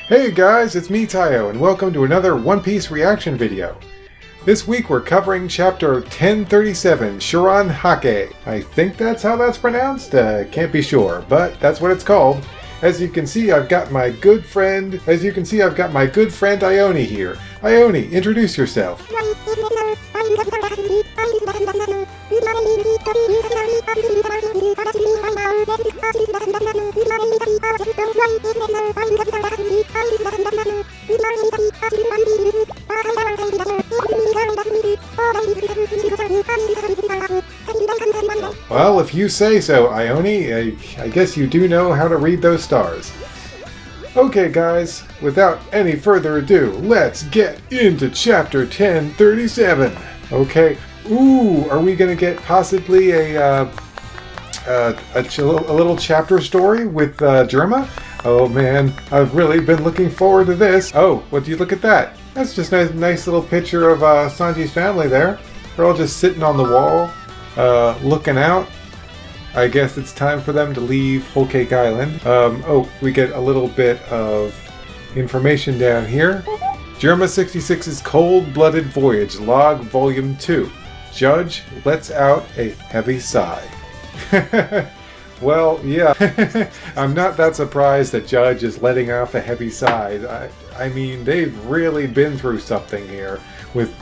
Hey guys, it's me Tayo, and welcome to another One Piece reaction video. This week we're covering chapter 1037, Shuran Hake. I think that's how that's pronounced, can't be sure, but that's what it's called. As you can see, I've got my good friend Ione here. Ione, introduce yourself. Well, if you say so, Ione, I guess you do know how to read those stars. Okay guys, without any further ado, let's get into chapter 1037. Okay, ooh, are we gonna get possibly a little chapter story with Germa? Oh man, I've really been looking forward to this. Oh, what do you look at that? That's just a nice little picture of Sanji's family there. They're all just sitting on the wall, looking out. I guess it's time for them to leave Whole Cake Island. Oh, we get a little bit of information down here. Germa 66's Cold-Blooded Voyage, Log Volume 2. Judge lets out a heavy sigh. Well, yeah, I'm not that surprised that Judge is letting off a heavy sigh. I mean, they've really been through something here with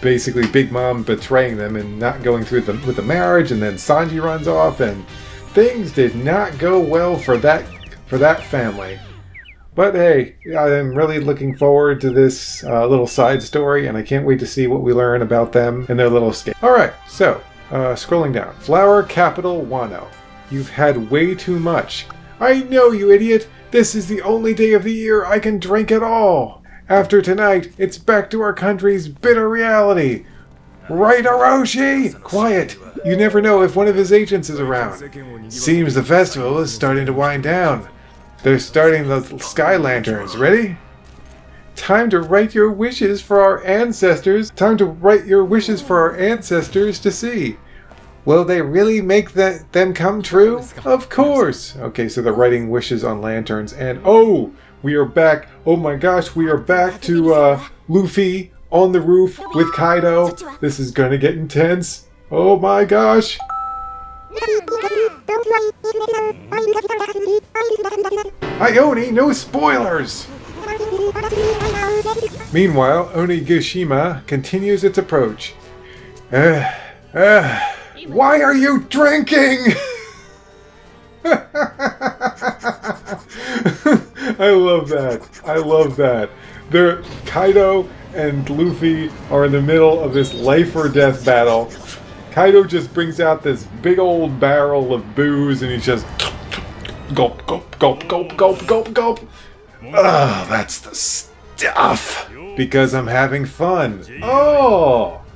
basically Big Mom betraying them and not going through with the marriage, and then Sanji runs off, and things did not go well for that family. But hey, I'm really looking forward to this little side story, and I can't wait to see what we learn about them and their little escape. Alright, so, scrolling down. Flower Capital Wano. You've had way too much. I know, you idiot! This is the only day of the year I can drink at all! After tonight, it's back to our country's bitter reality! Right, Orochi? Quiet! You never know if one of his agents is around. Seems the festival is starting to wind down. They're starting the sky lanterns. Ready? Time to write your wishes for our ancestors. Time to write your wishes for our ancestors to see. Will they really make them come true? Of course! Okay, so they're writing wishes on lanterns, and oh! We are back, oh my gosh, we are back to Luffy on the roof with Kaido. This is gonna get intense. Oh my gosh! Ione, no spoilers! Meanwhile, Onigashima continues its approach. Why are you drinking? I love that. I love that. Kaido and Luffy are in the middle of this life or death battle. Kaido just brings out this big old barrel of booze and he's just gulp, gulp, gulp, gulp, gulp, gulp, gulp. Oh, that's the stuff. Because I'm having fun.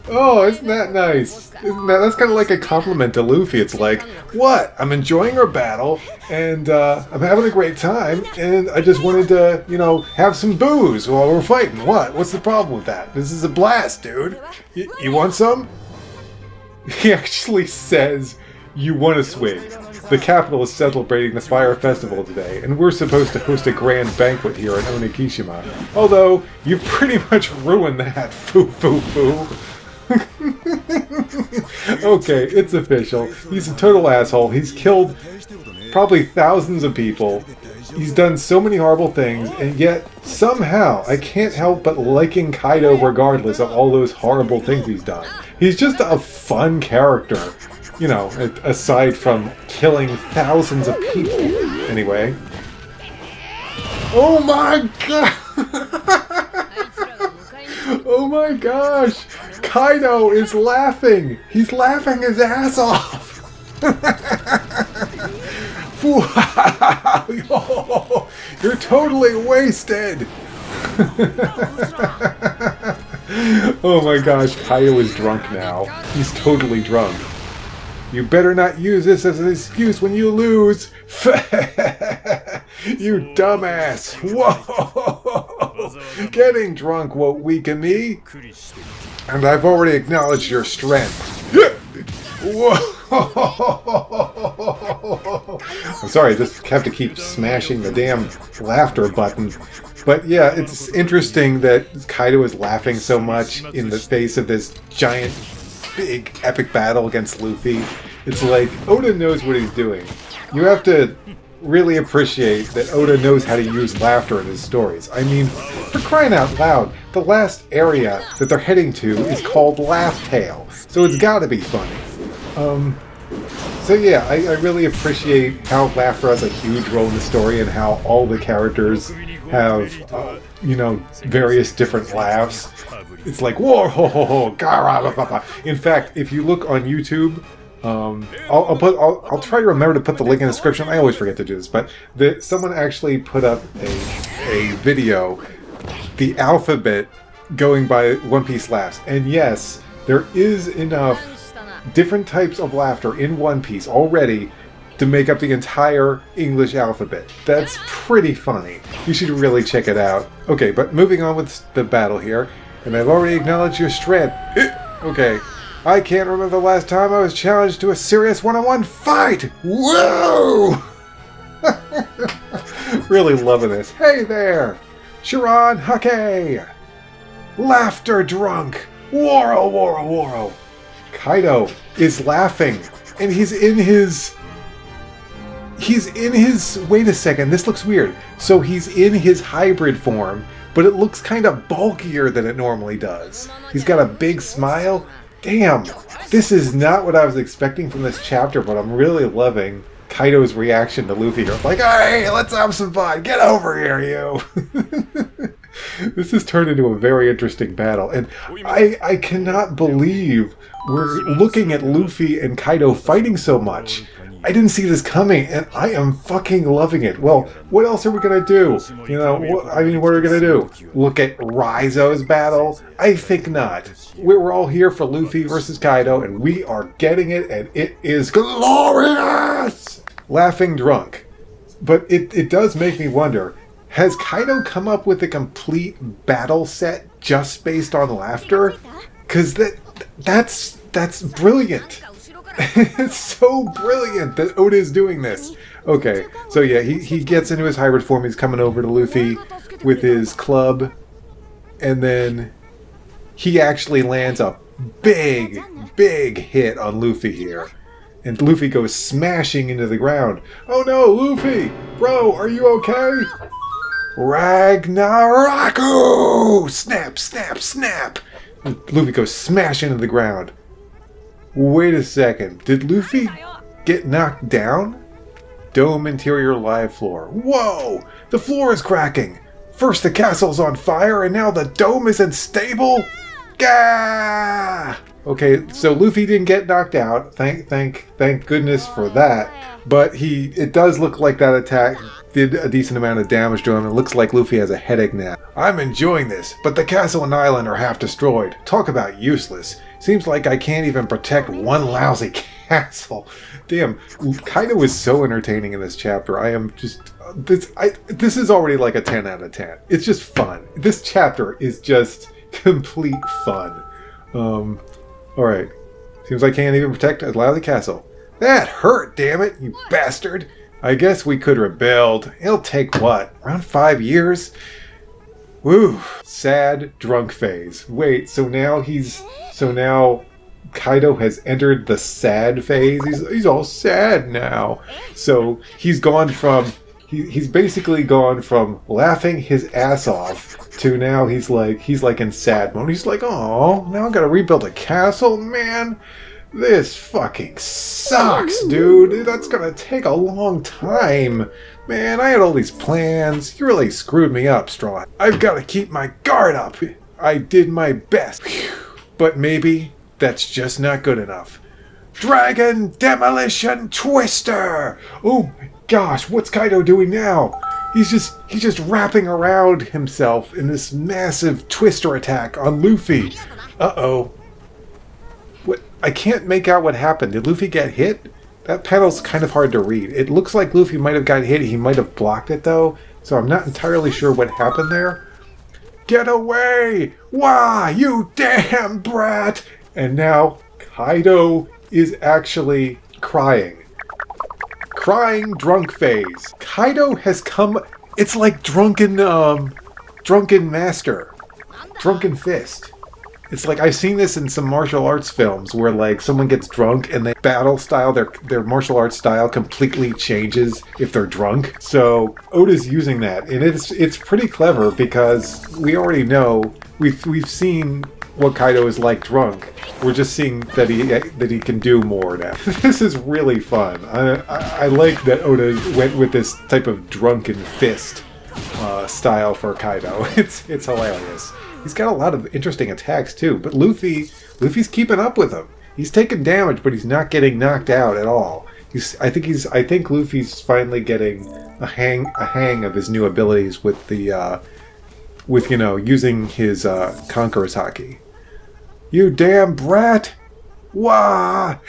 Oh, isn't that nice? That's kind of like a compliment to Luffy. It's like, what? I'm enjoying our battle, and I'm having a great time, and I just wanted to, have some booze while we're fighting. What? What's the problem with that? This is a blast, dude. You want some? He actually says, you want to swing. The capital is celebrating the Fire Festival today, and we're supposed to host a grand banquet here in Onigashima. Although, you pretty much ruined that, foo. Okay, it's official. He's a total asshole. He's killed probably thousands of people. He's done so many horrible things, and yet somehow I can't help but liking Kaido regardless of all those horrible things he's done. He's just a fun character, aside from killing thousands of people. Anyway. Oh my god! Oh my gosh! Kaido is laughing! He's laughing his ass off! You're totally wasted! Oh my gosh, Kaido is drunk now. He's totally drunk. You better not use this as an excuse when you lose! You dumbass! Whoa! Getting drunk won't weaken me! And I've already acknowledged your strength. Whoa! I'm sorry, I just have to keep smashing the damn laughter button. But yeah, it's interesting that Kaido is laughing so much in the face of this giant, big, epic battle against Luffy. It's like, Oda knows what he's doing. You have to really appreciate that Oda knows how to use laughter in his stories. I mean, for crying out loud, the last area that they're heading to is called Laugh Tale, so it's gotta be funny. So yeah, I really appreciate how laughter has a huge role in the story and how all the characters have, you know, various different laughs. It's like, whoa, ho, ho, ho, gara. In fact, if you look on YouTube, I'll try to remember to put the link in the description. I always forget to do this, but someone actually put up a video, the alphabet going by One Piece laughs, and yes, there is enough different types of laughter in One Piece already to make up the entire English alphabet. That's pretty funny. You should really check it out. Okay, but moving on with the battle here, and I've already acknowledged your strength. Okay, I can't remember the last time I was challenged to a serious one-on-one fight! Whoa! Really loving this. Hey there! Sharon Hake! Laughter drunk! Woro, woro, woro! Kaido is laughing, and he's in his... Wait a second, this looks weird. So he's in his hybrid form, but it looks kind of bulkier than it normally does. He's got a big smile. Damn, this is not what I was expecting from this chapter, but I'm really loving Kaido's reaction to Luffy. It's like, hey, let's have some fun. Get over here, you. This has turned into a very interesting battle, and I cannot believe we're looking at Luffy and Kaido fighting so much. I didn't see this coming, and I am fucking loving it. Well, what else are we gonna do? You know, what are we gonna do? Look at Rizo's battle? I think not. We're all here for Luffy versus Kaido, and we are getting it, and it is glorious! Laughing drunk. But it does make me wonder, has Kaido come up with a complete battle set just based on laughter? Because that's brilliant. It's so brilliant that Oda is doing this. Okay, so yeah, he gets into his hybrid form. He's coming over to Luffy with his club, and then he actually lands a big hit on Luffy here. And Luffy goes smashing into the ground. Oh no, Luffy! Bro, are you okay? Ragnaraku! Snap, snap, snap! And Luffy goes smashing into the ground. Wait a second, did Luffy get knocked down? Dome interior live floor. Whoa! The floor is cracking! First the castle's on fire and now the dome is unstable? Gah! Okay, so Luffy didn't get knocked out. Thank goodness for that. But it does look like that attack did a decent amount of damage to him. It looks like Luffy has a headache now. I'm enjoying this, but the castle and island are half destroyed. Talk about useless. Seems like I can't even protect one lousy castle. Damn, Kaido is so entertaining in this chapter. I am just... This is already like a 10 out of 10. It's just fun. This chapter is just complete fun. Alright. Seems like I can't even protect a lousy castle. That hurt, damn it, you bastard. I guess we could rebuild. It'll take what? Around 5 years? Woo. Sad drunk phase. Wait, so now Kaido has entered the sad phase? He's all sad now. So he's gone from... He's basically gone from laughing his ass off to now he's like in sad mode. He's like, oh, now I gotta rebuild a castle? Man, this fucking sucks, dude. That's gonna take a long time. Man, I had all these plans. You really screwed me up, Straw. I've gotta keep my guard up. I did my best. But maybe that's just not good enough. Dragon Demolition Twister! Oh my gosh, what's Kaido doing now? He's just wrapping around himself in this massive twister attack on Luffy. Uh-oh. What? I can't make out what happened. Did Luffy get hit? That panel's kind of hard to read. It looks like Luffy might have got hit. He might have blocked it, though. So I'm not entirely sure what happened there. Get away! Why, you damn brat! And now Kaido is actually crying. Crying drunk phase. Kaido has come... It's like drunken Drunken Master. Drunken Fist. It's like I've seen this in some martial arts films where like someone gets drunk and they battle style, their martial arts style completely changes if they're drunk. So Oda's using that, and it's pretty clever because we already know we've seen what Kaido is like drunk. We're just seeing that he can do more now. This is really fun. I like that Oda went with this type of drunken fist style for Kaido. It's hilarious. He's got a lot of interesting attacks too, but Luffy's keeping up with him. He's taking damage, but he's not getting knocked out at all. I think Luffy's finally getting a hang of his new abilities with using his Conqueror's Haki. You damn brat! Wah!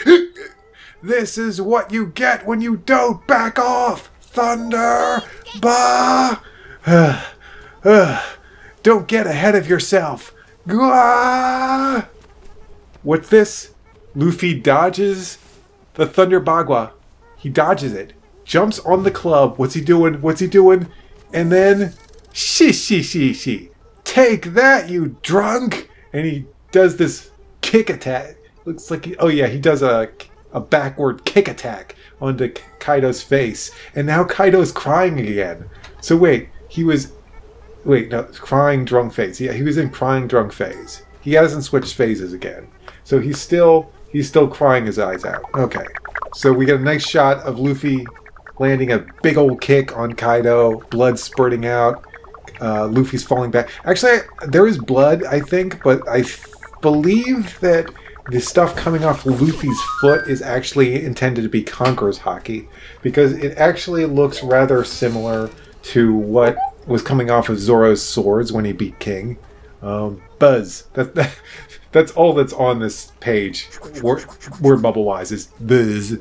This is what you get when you don't back off! Thunder! Bah! Don't get ahead of yourself! Gah! What's this? Luffy dodges the Thunder Bagua. He dodges it. Jumps on the club. What's he doing? And then... She. Take that, you drunk! And he does this kick attack. Looks like he does a backward kick attack onto Kaido's face. And now Kaido's crying again. So crying drunk phase. Yeah, he was in crying drunk phase. He hasn't switched phases again. So he's still crying his eyes out. Okay. So we get a nice shot of Luffy landing a big old kick on Kaido, blood spurting out. Luffy's falling back. Actually, there is blood, I think, but I believe that the stuff coming off Luffy's foot is actually intended to be Conqueror's Haki, because it actually looks rather similar to what was coming off of Zoro's swords when he beat King. Buzz. That's all that's on this page, word bubble-wise, is buzz.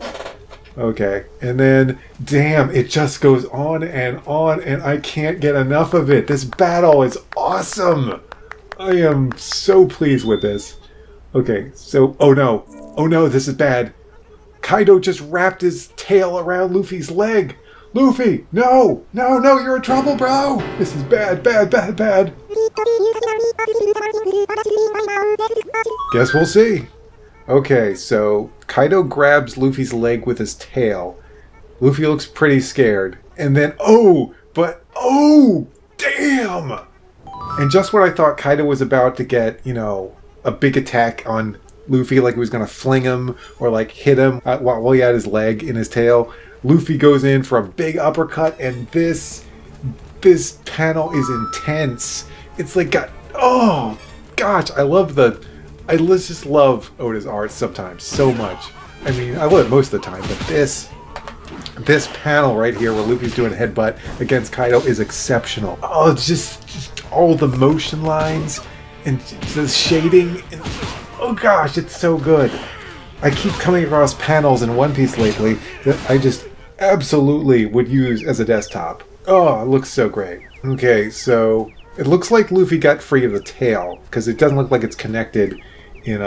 Okay, and then, damn, it just goes on, and I can't get enough of it. This battle is awesome! I am so pleased with this. Okay, so, oh no, this is bad. Kaido just wrapped his tail around Luffy's leg. Luffy, no, you're in trouble, bro! This is bad. Guess we'll see. Okay, so Kaido grabs Luffy's leg with his tail. Luffy looks pretty scared. And then, damn! And just when I thought Kaido was about to get, a big attack on Luffy, like he was going to fling him or like hit him while he had his leg in his tail, Luffy goes in for a big uppercut, and this panel is intense. It's like, oh gosh, I just love Oda's art sometimes so much. I mean, I love it most of the time, but this panel right here where Luffy's doing a headbutt against Kaido is exceptional. Oh, it's just all the motion lines and the shading. And, oh gosh, it's so good. I keep coming across panels in One Piece lately that I just absolutely would use as a desktop. Oh, it looks so great. Okay, so it looks like Luffy got free of the tail, because it doesn't look like it's connected in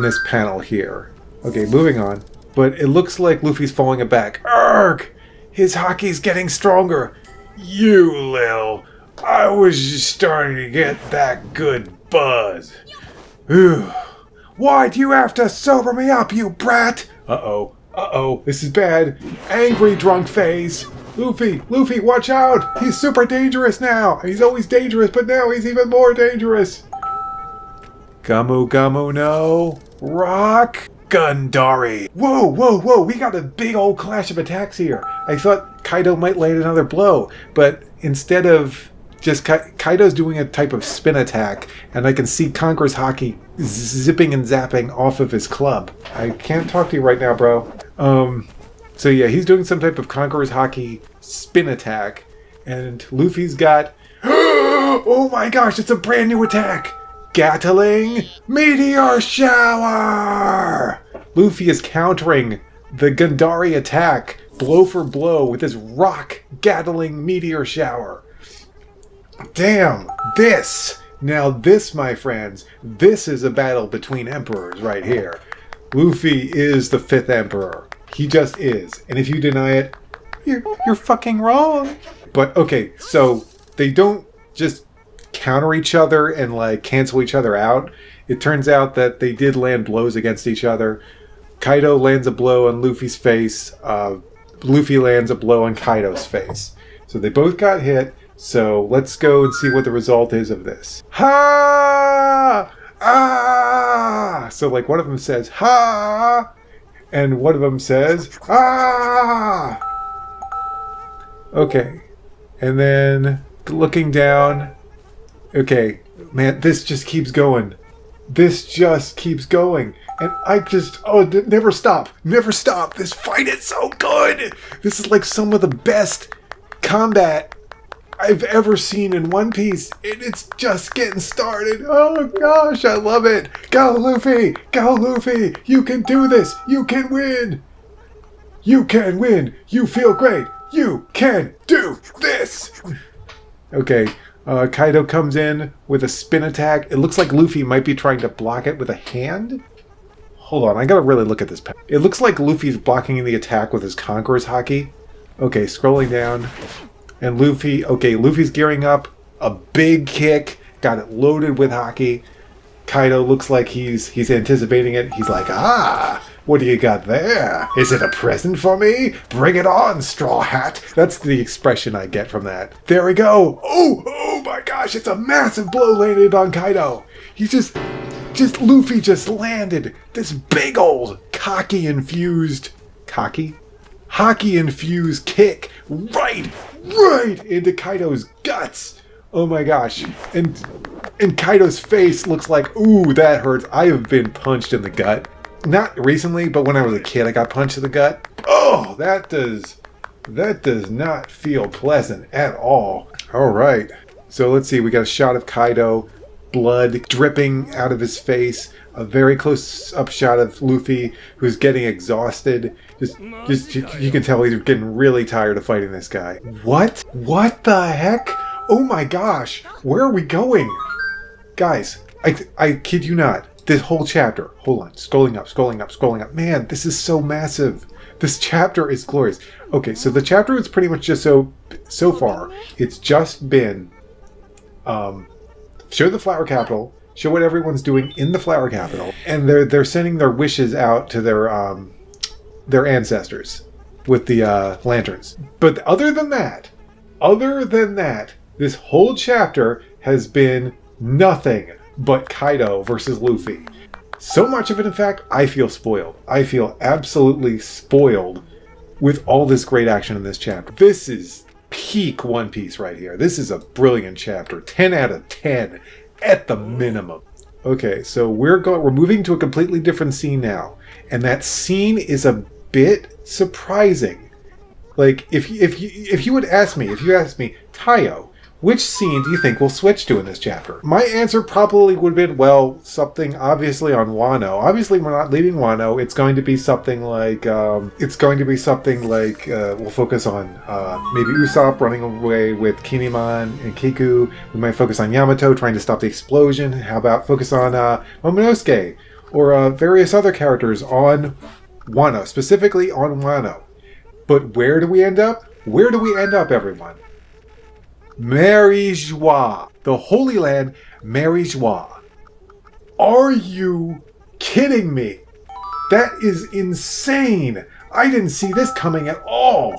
this panel here. Okay, moving on. But it looks like Luffy's falling it back. Arrgh! His haki's getting stronger. You, Lil. I was just starting to get that good buzz. Ooh. Why do you have to sober me up, you brat? Uh-oh, this is bad. Angry drunk phase. Luffy, watch out! He's super dangerous now! He's always dangerous, but now he's even more dangerous! Gamu no! Rock! Gundari! Whoa! We got a big old clash of attacks here. I thought Kaido might land another blow, but instead of just Kaido's doing a type of spin attack, and I can see Conqueror's Haki zipping and zapping off of his club. I can't talk to you right now, bro. So yeah, he's doing some type of Conqueror's Haki spin attack, and Luffy's got... Oh my gosh, it's a brand new attack! Gatling Meteor Shower! Luffy is countering the Gundari attack, blow for blow, with his rock Gatling Meteor Shower. Damn, Now this, my friends, this is a battle between emperors right here. Luffy is the 5th emperor. He just is. And if you deny it, you're fucking wrong. But okay, so they don't just counter each other and like cancel each other out. It turns out that they did land blows against each other. Kaido lands a blow on Luffy's face. Luffy lands a blow on Kaido's face. So they both got hit. So let's go and see what the result is of this. Ha! Ah! So like one of them says, ha! And one of them says, ah! Okay. And then looking down. Okay. Man, this just keeps going. This just keeps going. And I just, never stop. Never stop. This fight is so good. This is like some of the best combat I've ever seen in One Piece. It's just getting started. Oh gosh, I love it. Go Luffy. Go Luffy. You can do this. You can win. You can win. You feel great. You can do this. Okay. Kaido comes in with a spin attack. It looks like Luffy might be trying to block it with a hand. Hold on, I gotta really look at this. It looks like Luffy's blocking the attack with his Conqueror's Haki. Okay, scrolling down. And Luffy's gearing up. A big kick. Got it loaded with Haki. Kaido looks like he's anticipating it. He's like, what do you got there? Is it a present for me? Bring it on, Straw Hat. That's the expression I get from that. There we go. Oh my gosh, it's a massive blow landed on Kaido. Luffy just landed this big old Haki-infused kick right into Kaido's guts. Oh my gosh. And Kaido's face looks like, ooh, that hurts. I have been punched in the gut. Not recently, but when I was a kid, I got punched in the gut. Oh, that does not feel pleasant at all. All right. So let's see. We got a shot of Kaido, blood dripping out of his face. A very close-up shot of Luffy, who's getting exhausted. Just you can tell he's getting really tired of fighting this guy. What? What the heck? Oh my gosh. Where are we going? Guys, I kid you not. This whole chapter, hold on, scrolling up. Man, this is so massive. This chapter is glorious. Okay, so the chapter is pretty much just so far. It's just been show the Flower Capital, show what everyone's doing in the Flower Capital, and they're sending their wishes out to their ancestors with the lanterns. But other than that, this whole chapter has been nothing but Kaido versus Luffy. So much of it, in fact, I feel spoiled. I feel absolutely spoiled with all this great action in this chapter. This is peak One Piece right here. This is a brilliant chapter. 10 out of 10 at the minimum. Okay, so we're moving to a completely different scene now. And that scene is a bit surprising. Like, if you asked me, Tayo, which scene do you think we'll switch to in this chapter? My answer probably would have been, well, something obviously on Wano. Obviously, we're not leaving Wano. It's going to be something like, we'll focus on maybe Usopp running away with Kinemon and Kiku. We might focus on Yamato trying to stop the explosion. How about focus on Momonosuke or various other characters on Wano, specifically on Wano. But where do we end up? Where do we end up, everyone? Marie-Joie. The Holy Land, Marie-Joie. Are you kidding me? That is insane. I didn't see this coming at all.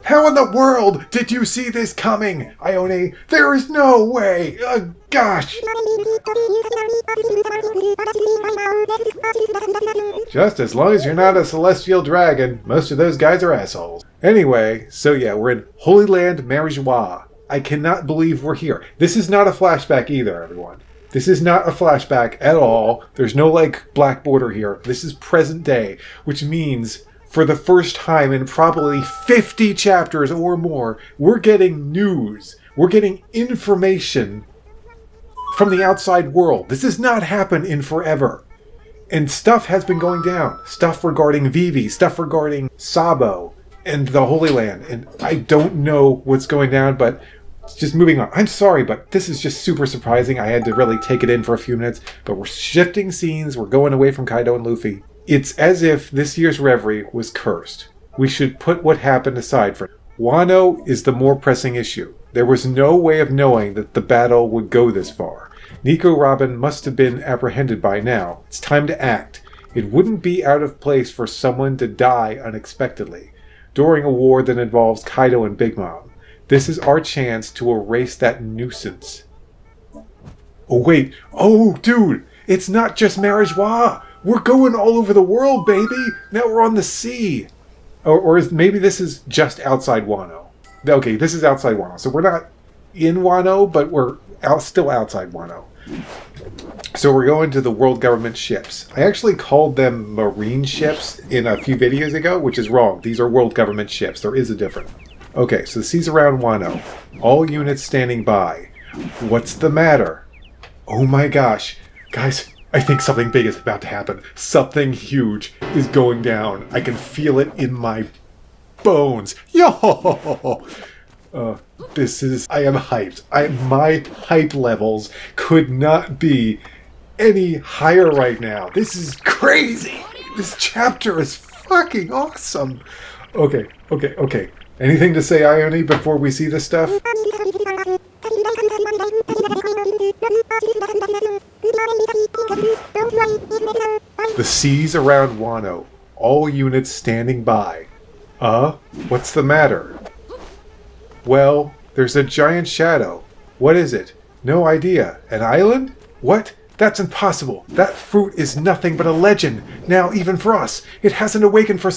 How in the world did you see this coming, Ione? There is no way. Gosh. Just as long as you're not a celestial dragon, most of those guys are assholes. Anyway, so yeah, we're in Holy Land, Marie-Joie. I cannot believe we're here. This is not a flashback either, everyone. This is not a flashback at all. There's no, like, black border here. This is present day, which means for the first time in probably 50 chapters or more, we're getting news. We're getting information from the outside world. This has not happened in forever. And stuff has been going down. Stuff regarding Vivi, stuff regarding Sabo and the Holy Land. And I don't know what's going down, but just moving on. I'm sorry, but this is just super surprising. I had to really take it in for a few minutes. But we're shifting scenes. We're going away from Kaido and Luffy It's as if this year's reverie was cursed. We should put what happened aside for now. Wano is the more pressing issue. There was no way of knowing that the battle would go this far. Nico Robin must have been apprehended by now. It's time to act. It wouldn't be out of place for someone to die unexpectedly during a war that involves Kaido and Big Mom. This is our chance to erase that nuisance. Oh wait, oh dude, it's not just Marijois. We're going all over the world, baby. Now we're on the sea. Maybe this is just outside Wano. Okay, this is outside Wano. So we're not in Wano, but we're still outside Wano. So we're going to the world government ships. I actually called them marine ships in a few videos ago, which is wrong. These are world government ships. There is a difference. Okay, so the seas around Wano. All units standing by. What's the matter? Oh my gosh. Guys, I think something big is about to happen. Something huge is going down. I can feel it in my bones. Yo! I am hyped. My hype levels could not be any higher right now. This is crazy. This chapter is fucking awesome. Okay. Anything to say, Ione, before we see this stuff? The seas around Wano. All units standing by. What's the matter? Well, there's a giant shadow. What is it? No idea. An island? What? That's impossible. That fruit is nothing but a legend. Now, even for us. It hasn't awakened for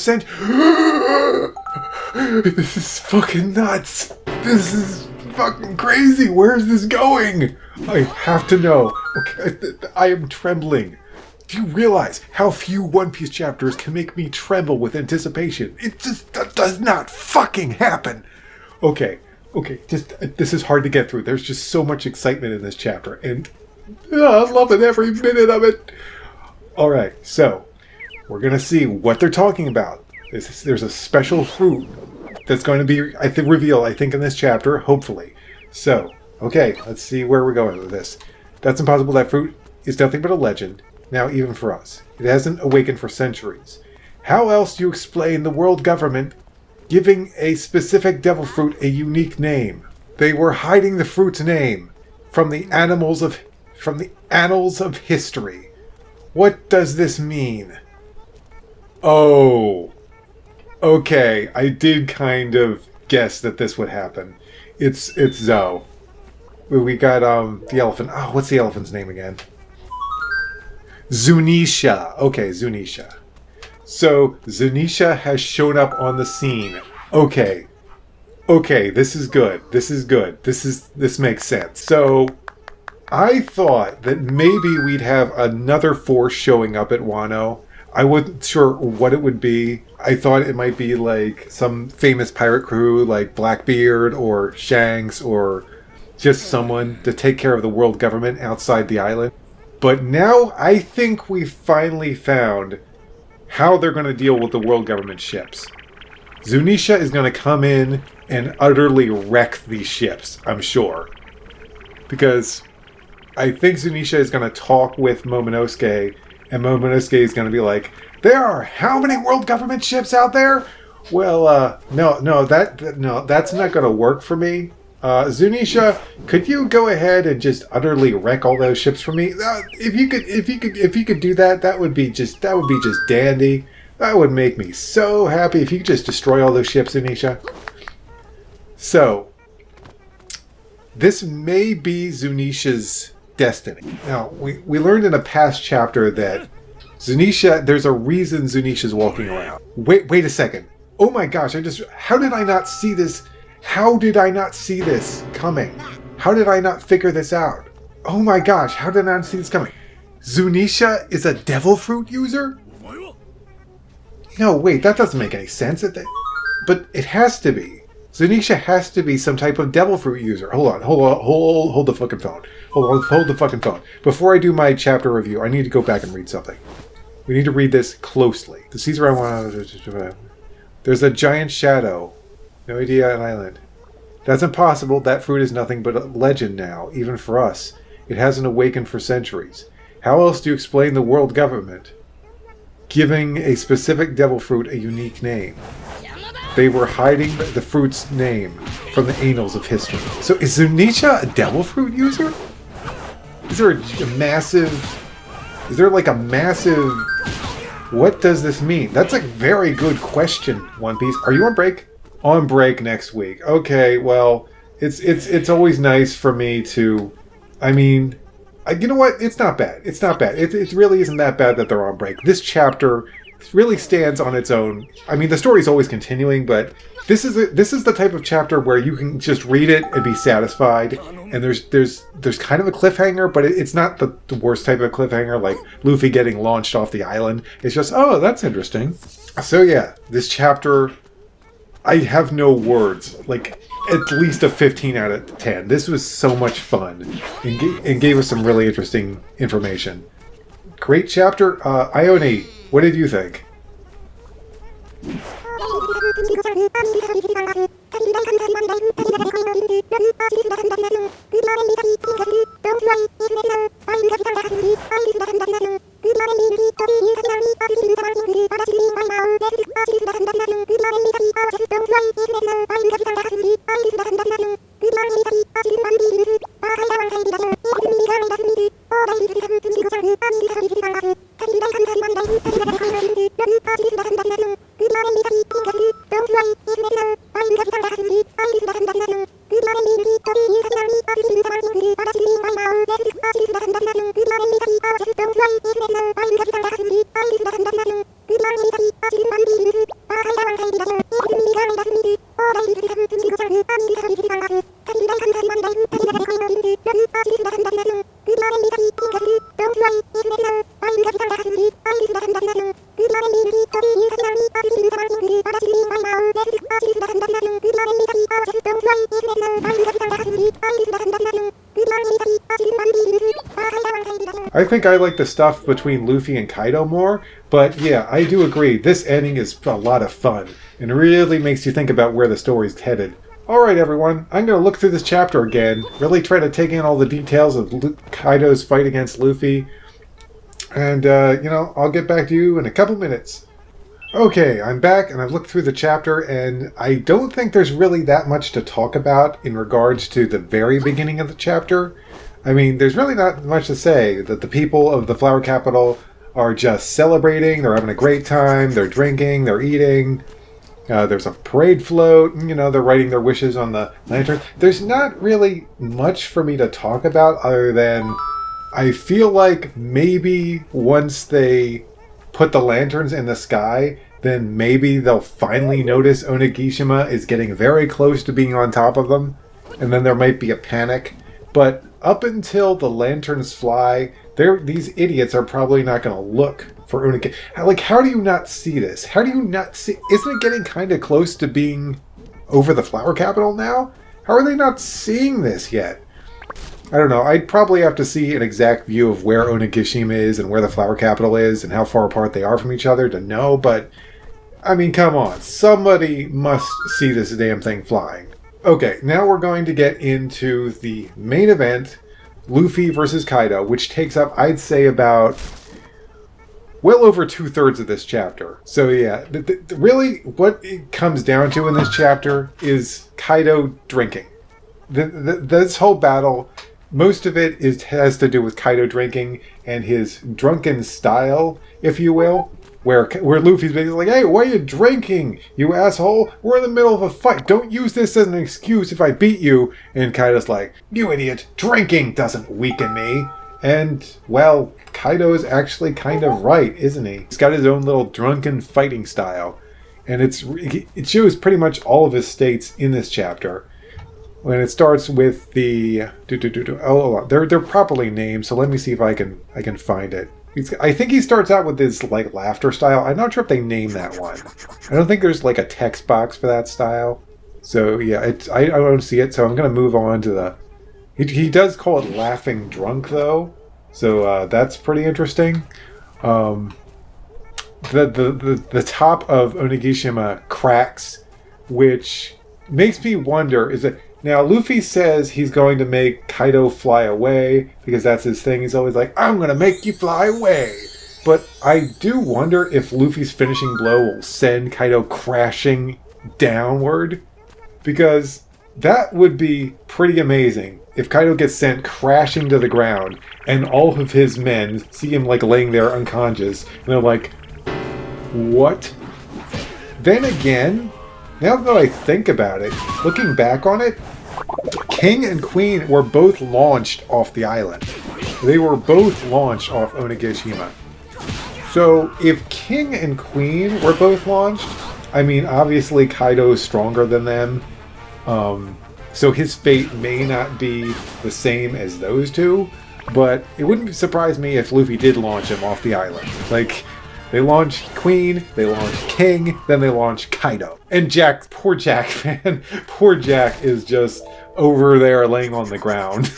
This is fucking nuts. This is fucking crazy. Where is this going? I have to know. Okay, I am trembling. Do you realize how few One Piece chapters can make me tremble with anticipation? It just does not fucking happen. Okay, this is hard to get through. There's just so much excitement in this chapter, and I'm loving every minute of it. Alright, so, we're gonna see what they're talking about. There's a special fruit that's going to be, revealed, in this chapter, hopefully. So, okay, let's see where we're going with this. That's impossible. That fruit is nothing but a legend, now even for us. It hasn't awakened for centuries. How else do you explain the world government giving a specific devil fruit a unique name? They were hiding the fruit's name from the annals of history. What does this mean? Oh, okay. I did kind of guess that this would happen. It's Zoe. We got the elephant. Oh, what's the elephant's name again? Zunisha. Okay, Zunisha. So, Zunisha has shown up on the scene. Okay, this is good. This makes sense. So, I thought that maybe we'd have another force showing up at Wano. I wasn't sure what it would be. I thought it might be like some famous pirate crew like Blackbeard or Shanks or just someone to take care of the world government outside the island. But now I think we've finally found how they're going to deal with the world government ships. Zunisha is going to come in and utterly wreck these ships, I'm sure. Because I think Zunisha is going to talk with Momonosuke, and Momonosuke is going to be like, there are how many world government ships out there? Well, no, that's not going to work for me. Zunisha, could you go ahead and just utterly wreck all those ships for me? If you could do that, that would be just dandy. That would make me so happy if you could just destroy all those ships, Zunisha. So, this may be Zunisha's destiny. Now, we learned in a past chapter that Zunisha, there's a reason Zunisha's walking around. Wait a second. Oh my gosh, how did I not see this? How did I not see this coming? How did I not figure this out? Oh my gosh, how did I not see this coming? Zunisha is a devil fruit user? No, wait, that doesn't make any sense. But it has to be. Zunisha has to be some type of devil fruit user. Hold the fucking phone. Hold the fucking phone. Before I do my chapter review, I need to go back and read something. We need to read this closely. The seas around one. There's a giant shadow. No idea, an island. That's impossible. That fruit is nothing but a legend now, even for us. It hasn't awakened for centuries. How else do you explain the world government giving a specific devil fruit a unique name. They were hiding the fruit's name from the annals of history. So is Zunisha a devil fruit user? Is there a massive... Is there like a massive... What does this mean? That's a very good question, One Piece. Are you on break? On break next week. Okay, well, it's always nice for me to... I mean, you know what? It's not bad. It's not bad. It really isn't that bad that they're on break. This chapter really stands on its own. I mean, the story's always continuing, but this is the type of chapter where you can just read it and be satisfied. And there's kind of a cliffhanger, but it's not the worst type of cliffhanger, like Luffy getting launched off the island. It's just, oh, that's interesting. So yeah, this chapter, I have no words. Like, at least a 15 out of 10. This was so much fun and gave us some really interesting information. Great chapter. Ione, what did you think? I think I like the stuff between Luffy and Kaido more, but yeah, I do agree. This ending is a lot of fun and really makes you think about where the story's headed. Alright everyone, I'm going to look through this chapter again, really try to take in all the details of Kaido's fight against Luffy, and I'll get back to you in a couple minutes. Okay, I'm back and I've looked through the chapter, and I don't think there's really that much to talk about in regards to the very beginning of the chapter. I mean, there's really not much to say. That the people of the Flower Capital are just celebrating, they're having a great time, they're drinking, they're eating. There's a parade float, they're writing their wishes on the lantern. There's not really much for me to talk about other than I feel like maybe once they put the lanterns in the sky, then maybe they'll finally notice Onigashima is getting very close to being on top of them, and then there might be a panic. But up until the lanterns fly, these idiots are probably not going to look for Onigashima. Like, how do you not see this? How do you not see... Isn't it getting kind of close to being over the Flower Capital now? How are they not seeing this yet? I don't know. I'd probably have to see an exact view of where Onigashima is and where the Flower Capital is and how far apart they are from each other to know, but... I mean, come on. Somebody must see this damn thing flying. Okay, now we're going to get into the main event, Luffy versus Kaido, which takes up, I'd say, about well over 2/3 of this chapter. So yeah, really what it comes down to in this chapter is Kaido drinking. This whole battle, most of it has to do with Kaido drinking and his drunken style, if you will. Where Luffy's basically like, hey, why are you drinking, you asshole? We're in the middle of a fight. Don't use this as an excuse if I beat you. And Kaido's like, you idiot, drinking doesn't weaken me. And, well, Kaido's actually kind of right, isn't he? He's got his own little drunken fighting style. And it shows pretty much all of his states in this chapter. When it starts with the... Oh, they're properly named, so let me see if I can find it. I think he starts out with his, like, laughter style. I'm not sure if they name that one. I don't think there's, like, a text box for that style. So, yeah, I don't see it, so I'm going to move on to the... He does call it laughing drunk, though. So, that's pretty interesting. The top of Onigashima cracks, which makes me wonder, is it... Now, Luffy says he's going to make Kaido fly away, because that's his thing. He's always like, I'm going to make you fly away. But I do wonder if Luffy's finishing blow will send Kaido crashing downward, because that would be pretty amazing if Kaido gets sent crashing to the ground and all of his men see him like laying there unconscious and they're like, what? Then again, now that I think about it, looking back on it, King and Queen were both launched off the island. They were both launched off Onigashima. So if King and Queen were both launched, I mean, obviously Kaido is stronger than them. So his fate may not be the same as those two, but it wouldn't surprise me if Luffy did launch him off the island. Like, they launched Queen, they launched King, then they launched Kaido. And Jack, poor Jack, man. Poor Jack is just over there laying on the ground.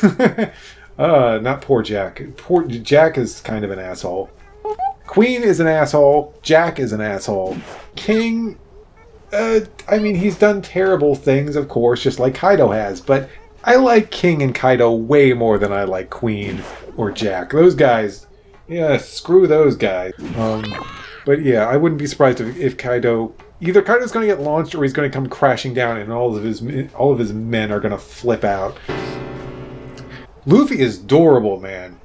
Not poor Jack. Poor Jack is kind of an asshole. Queen is an asshole. Jack is an asshole. King, I mean, he's done terrible things, of course, just like Kaido has, but I like King and Kaido way more than I like Queen or Jack. Those guys, yeah, screw those guys. But yeah, I wouldn't be surprised if Kaido, either Kaido's going to get launched or he's going to come crashing down and all of his men are going to flip out. Luffy is durable, man.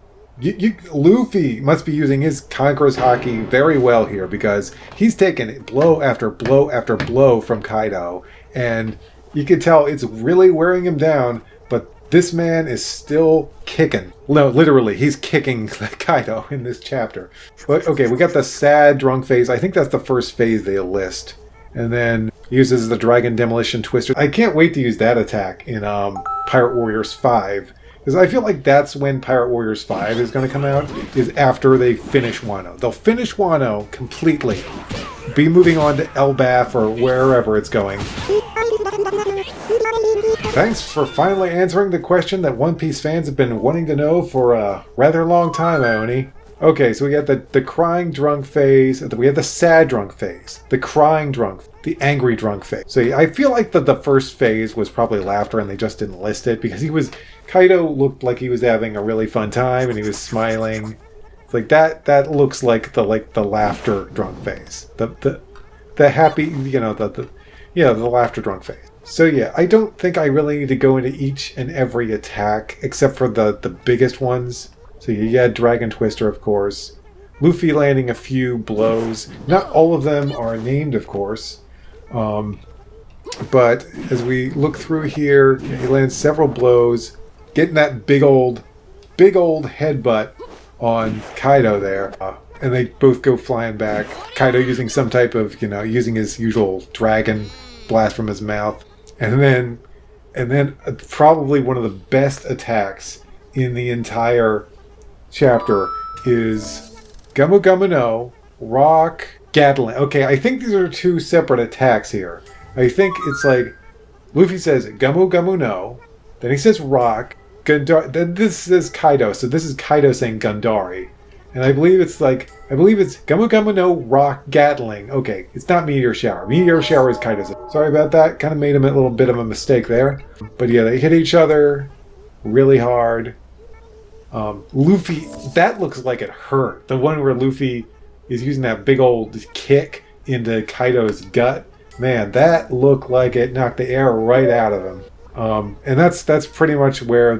Luffy must be using his Conqueror's Haki very well here, because he's taken blow after blow after blow from Kaido, and you can tell it's really wearing him down, but this man is still kicking. No, literally, he's kicking Kaido in this chapter. But okay, we got the sad drunk phase. I think that's the first phase they list. And then uses the Dragon Demolition Twister. I can't wait to use that attack in Pirate Warriors 5. Because I feel like that's when Pirate Warriors 5 is going to come out, is after they finish Wano. They'll finish Wano completely, be moving on to Elbaf or wherever it's going. Thanks for finally answering the question that One Piece fans have been wanting to know for a rather long time, Ione. Okay, so we got the crying drunk phase, we had the sad drunk phase, the crying drunk, the angry drunk phase. So I feel like the first phase was probably laughter and they just didn't list it because Kaido looked like he was having a really fun time and he was smiling. It's like that looks like the laughter drunk phase. The happy, the laughter drunk phase. So yeah, I don't think I really need to go into each and every attack except for the biggest ones. So you had Dragon Twister, of course. Luffy landing a few blows. Not all of them are named, of course. But as we look through here, he lands several blows, getting that big old headbutt on Kaido there. And they both go flying back. Kaido using some type of, using his usual dragon blast from his mouth. And then probably one of the best attacks in the entire chapter is Gamu Gamu no Rock Gatling. Okay, I think these are two separate attacks here. I think it's like Luffy says Gamu Gamu no, then he says Rock Gundari. Then this is Kaido, so this is Kaido saying Gundari, and I believe it's Gamu Gamu no Rock Gatling. Okay, it's not Meteor Shower. Meteor Shower is Kaido's. Sorry about that. Kind of made him a little bit of a mistake there, but yeah, they hit each other really hard. Luffy, that looks like it hurt. The one where Luffy is using that big old kick into Kaido's gut. Man, that looked like it knocked the air right out of him. And that's pretty much where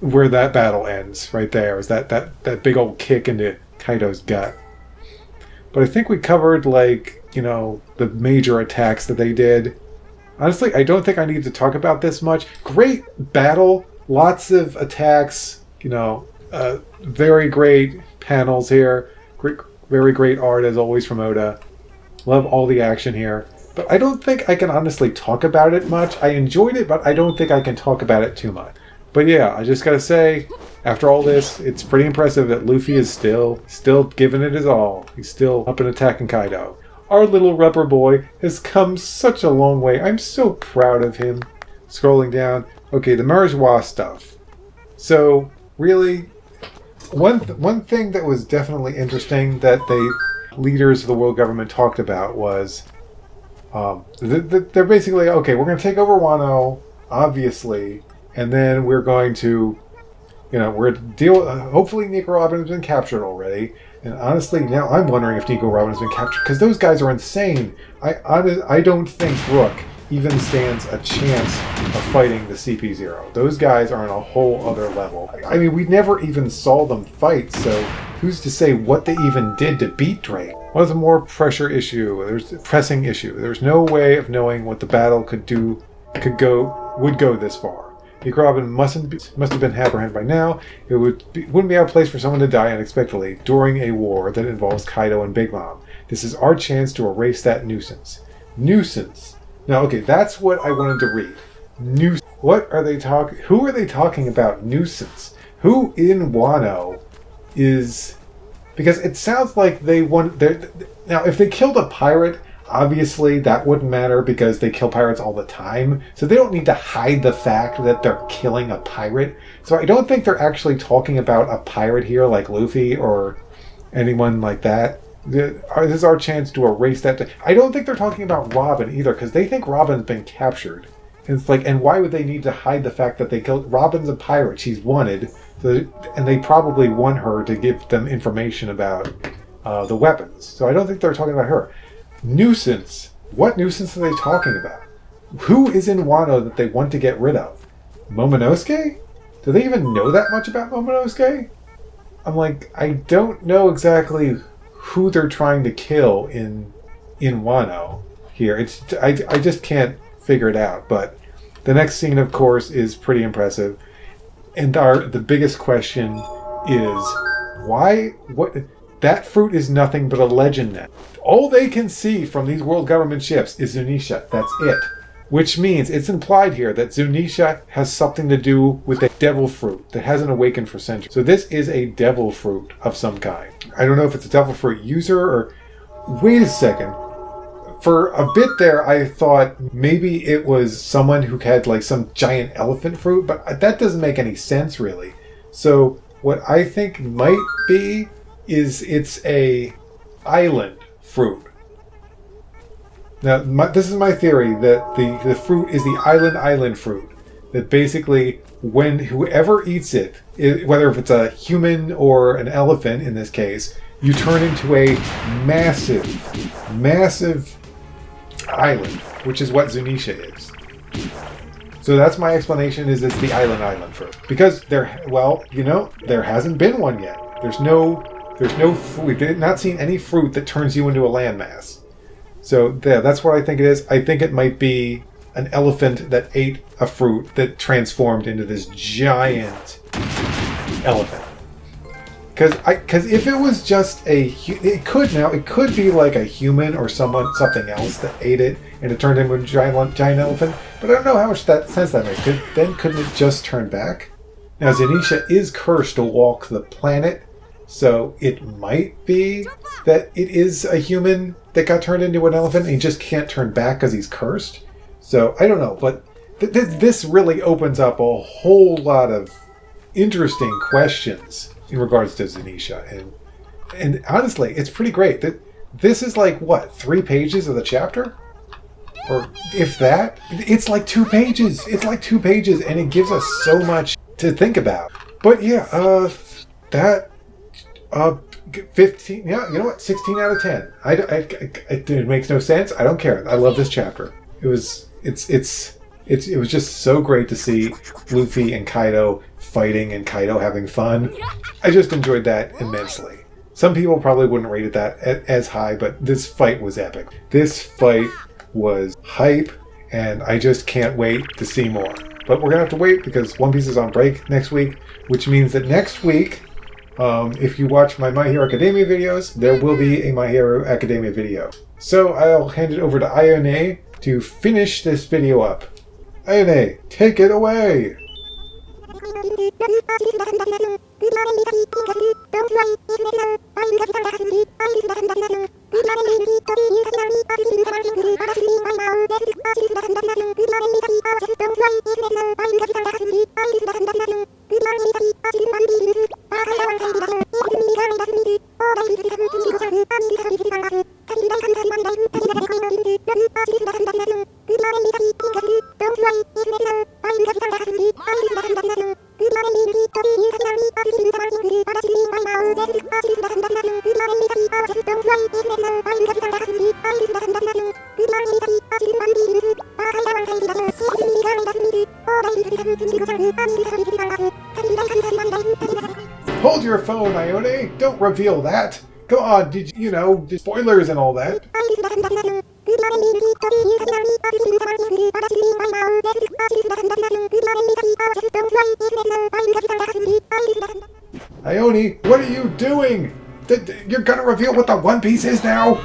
where that battle ends. Right there is that big old kick into Kaido's gut. But I think we covered the major attacks that they did. Honestly, I don't think I need to talk about this much. Great battle. Lots of attacks, very great panels here. Very great art, as always, from Oda. Love all the action here. But I don't think I can honestly talk about it much. I enjoyed it, but I don't think I can talk about it too much. But yeah, I just gotta say, after all this, it's pretty impressive that Luffy is still giving it his all. He's still up and attacking Kaido. Our little rubber boy has come such a long way. I'm so proud of him. Scrolling down. Okay, the Marijois stuff. So, really, one thing that was definitely interesting that the leaders of the world government talked about was they're basically, okay, we're going to take over Wano, obviously, and then we're going to You know, we're deal. Hopefully, Nico Robin has been captured already. And honestly, now I'm wondering if Nico Robin has been captured because those guys are insane. I don't think Brook even stands a chance of fighting the CP0. Those guys are on a whole other level. I mean, we never even saw them fight, so who's to say what they even did to beat Drake? What's a more pressing issue? There's no way of knowing what the battle would go this far. Nico Robin must have been apprehended by now. It wouldn't be out of place for someone to die unexpectedly during a war that involves Kaido and Big Mom. This is our chance to erase that nuisance. Nuisance. Now, okay, that's what I wanted to read. What are they talking? Who are they talking about? Nuisance. Who in Wano is? Because it sounds like they want. Now, if they killed a pirate, obviously that wouldn't matter because they kill pirates all the time. So they don't need to hide the fact that they're killing a pirate. So I don't think they're actually talking about a pirate here, like Luffy or anyone like that. This is our chance to erase that. I don't think they're talking about Robin either, because they think Robin's been captured. And it's like, and why would they need to hide the fact that they killed? Robin's a pirate. She's wanted, and they probably want her to give them information about the weapons. So I don't think they're talking about her. Nuisance. What nuisance are they talking about? Who is in Wano that they want to get rid of? Momonosuke? Do they even know that much about Momonosuke? I'm like, I don't know exactly who they're trying to kill in Wano here. I just can't figure it out. But the next scene, of course, is pretty impressive. And the biggest question is why? What? That fruit is nothing but a legend now. All they can see from these world government ships is Zunisha. That's it. Which means it's implied here that Zunisha has something to do with the devil fruit that hasn't awakened for centuries. So this is a devil fruit of some kind. I don't know if it's a devil fruit user or... Wait a second. For a bit there, I thought maybe it was someone who had like some giant elephant fruit, but that doesn't make any sense really. So what I think might be is it's a island fruit. Now, this is my theory that the fruit is the island fruit. That basically, when whoever eats it, whether if it's a human or an elephant in this case, you turn into a massive island, which is what Zunisha is. So that's my explanation, is it's the island fruit. Because there hasn't been one yet. There's no we've not seen any fruit that turns you into a landmass. So that's what I think it is. I think it might be an elephant that ate a fruit that transformed into this giant elephant. Because if it was just it could be like a human or something else that ate it and it turned into a giant elephant. But I don't know how much sense that makes. Couldn't it just turn back? Now Zunisha is cursed to walk the planet, so it might be that it is a human that got turned into an elephant and he just can't turn back because he's cursed. So I don't know, but this really opens up a whole lot of interesting questions in regards to Zunisha, and honestly, it's pretty great. This is like what, 3 pages of the chapter, or if that. It's like 2 pages. It's like 2 pages, and it gives us so much to think about. But yeah, 15. Yeah, you know what? 16 out of 10. It makes no sense. I don't care. I love this chapter. It was just so great to see Luffy and Kaido fighting and Kaido having fun. I just enjoyed that immensely. Some people probably wouldn't rate it that as high, but this fight was epic. This fight was hype, and I just can't wait to see more. But we're gonna have to wait because One Piece is on break next week, which means that next week, if you watch my My Hero Academia videos, there will be a My Hero Academia video. So I'll hand it over to Ione to finish this video up. Ione, take it away! Good morning, Hold your phone, Ione! Don't reveal that! Come on, spoilers and all that. Ione, what are you doing? You're gonna reveal what the One Piece is now?